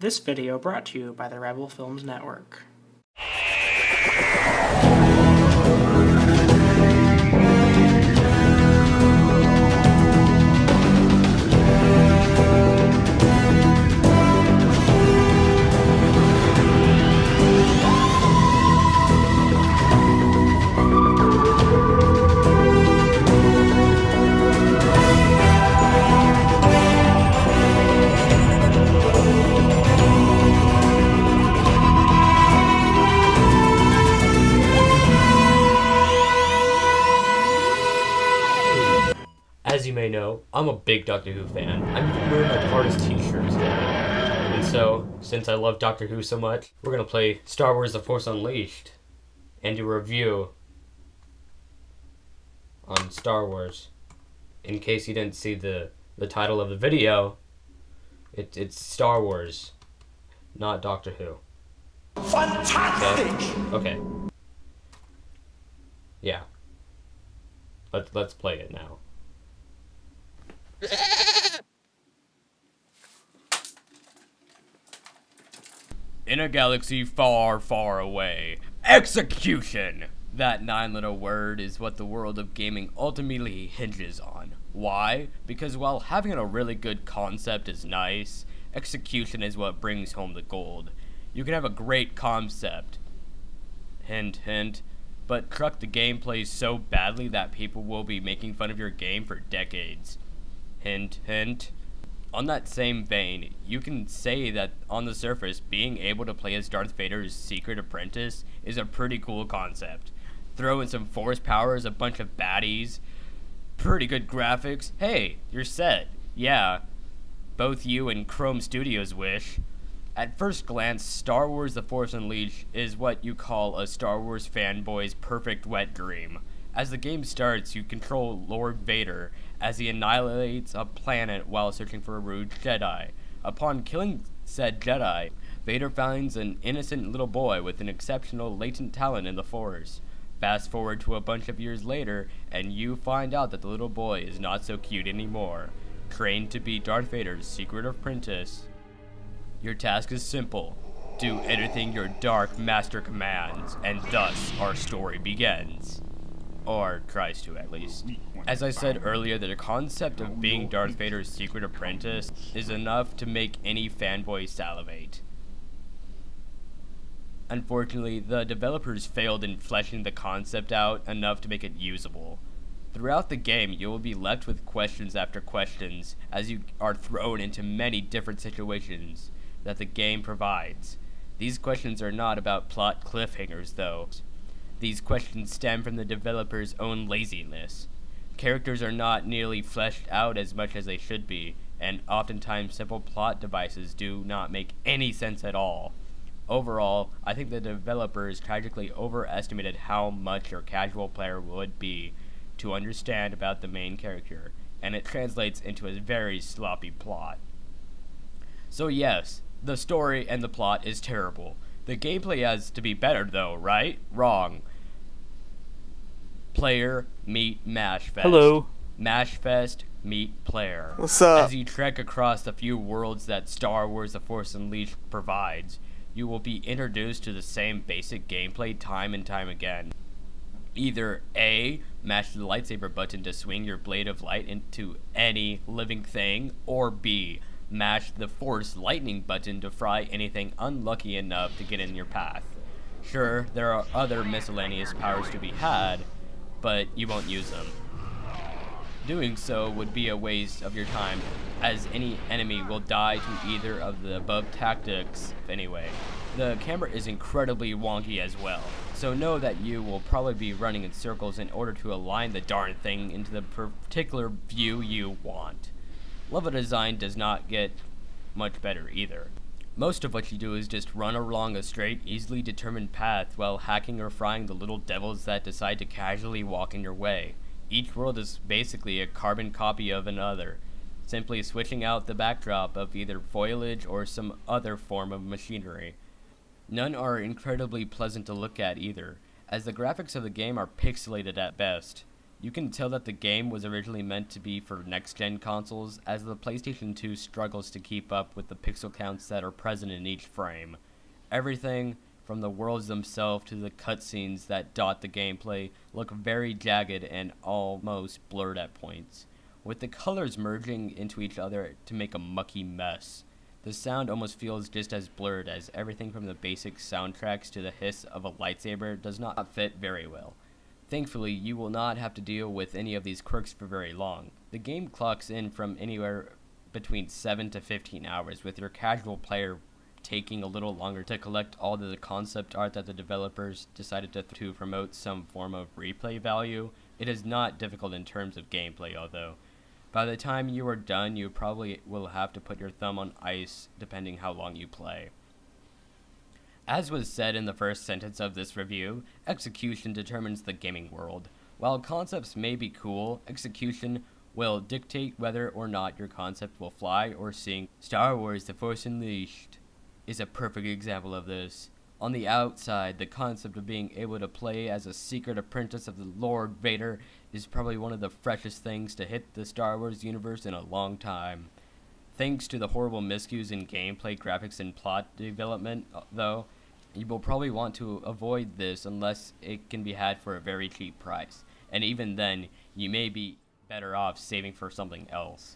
This video brought to you by the Rebel Films Network. As you may know, I'm a big Doctor Who fan. I'm even wearing my TARDIS t-shirt today. And so, since I love Doctor Who so much, we're gonna play Star Wars The Force Unleashed and do a review on Star Wars. In case you didn't see the title of the video, it's Star Wars, not Doctor Who. Fantastic! Okay. Yeah. Let's play it now. In a galaxy far, far away, execution! That 9-letter word is what the world of gaming ultimately hinges on. Why? Because while having a really good concept is nice, execution is what brings home the gold. You can have a great concept, hint, hint, but truck the gameplay so badly that people will be making fun of your game for decades. Hint, hint. On that same vein, you can say that on the surface, being able to play as Darth Vader's secret apprentice is a pretty cool concept. Throw in some force powers, a bunch of baddies, pretty good graphics. Hey, you're set. Yeah, both you and Chrome Studios wish. At first glance, Star Wars The Force Unleashed is what you call a Star Wars fanboy's perfect wet dream. As the game starts, you control Lord Vader as he annihilates a planet while searching for a rude Jedi. Upon killing said Jedi, Vader finds an innocent little boy with an exceptional latent talent in the Force. Fast forward to a bunch of years later, and you find out that the little boy is not so cute anymore. Trained to be Darth Vader's secret apprentice. Your task is simple. Do anything your Dark Master commands, and thus our story begins. Or tries to, at least. As I said earlier, the concept of being Darth Vader's secret apprentice is enough to make any fanboy salivate. Unfortunately, the developers failed in fleshing the concept out enough to make it usable. Throughout the game, you will be left with questions after questions as you are thrown into many different situations that the game provides. These questions are not about plot cliffhangers, though. These questions stem from the developer's own laziness. Characters are not nearly fleshed out as much as they should be, and oftentimes simple plot devices do not make any sense at all. Overall, I think the developers tragically overestimated how much your casual player would be to understand about the main character, and it translates into a very sloppy plot. So yes, the story and the plot is terrible. The gameplay has to be better though, right? Wrong. Player meet Mashfest. Hello. Mashfest meet player. What's up? As you trek across the few worlds that Star Wars The Force Unleashed provides, you will be introduced to the same basic gameplay time and time again. Either A, mash the lightsaber button to swing your blade of light into any living thing, or B, mash the Force lightning button to fry anything unlucky enough to get in your path. Sure, there are other miscellaneous powers to be had, but you won't use them. Doing so would be a waste of your time, as any enemy will die to either of the above tactics anyway. The camera is incredibly wonky as well, so know that you will probably be running in circles in order to align the darn thing into the particular view you want. Level design does not get much better either. Most of what you do is just run along a straight, easily determined path while hacking or frying the little devils that decide to casually walk in your way. Each world is basically a carbon copy of another, simply switching out the backdrop of either foliage or some other form of machinery. None are incredibly pleasant to look at either, as the graphics of the game are pixelated at best. You can tell that the game was originally meant to be for next-gen consoles, as the PlayStation 2 struggles to keep up with the pixel counts that are present in each frame. Everything from the worlds themselves to the cutscenes that dot the gameplay look very jagged and almost blurred at points, with the colors merging into each other to make a mucky mess. The sound almost feels just as blurred, as everything from the basic soundtracks to the hiss of a lightsaber does not fit very well. Thankfully, you will not have to deal with any of these quirks for very long. The game clocks in from anywhere between 7 to 15 hours, with your casual player taking a little longer to collect all the concept art that the developers decided to promote some form of replay value. It is not difficult in terms of gameplay, although. By the time you are done, you probably will have to put your thumb on ice depending how long you play. As was said in the first sentence of this review, execution determines the gaming world. While concepts may be cool, execution will dictate whether or not your concept will fly or sink. Star Wars: The Force Unleashed is a perfect example of this. On the outside, the concept of being able to play as a secret apprentice of the Lord Vader is probably one of the freshest things to hit the Star Wars universe in a long time. Thanks to the horrible miscues in gameplay, graphics, and plot development, though, you will probably want to avoid this unless it can be had for a very cheap price. And even then, you may be better off saving for something else.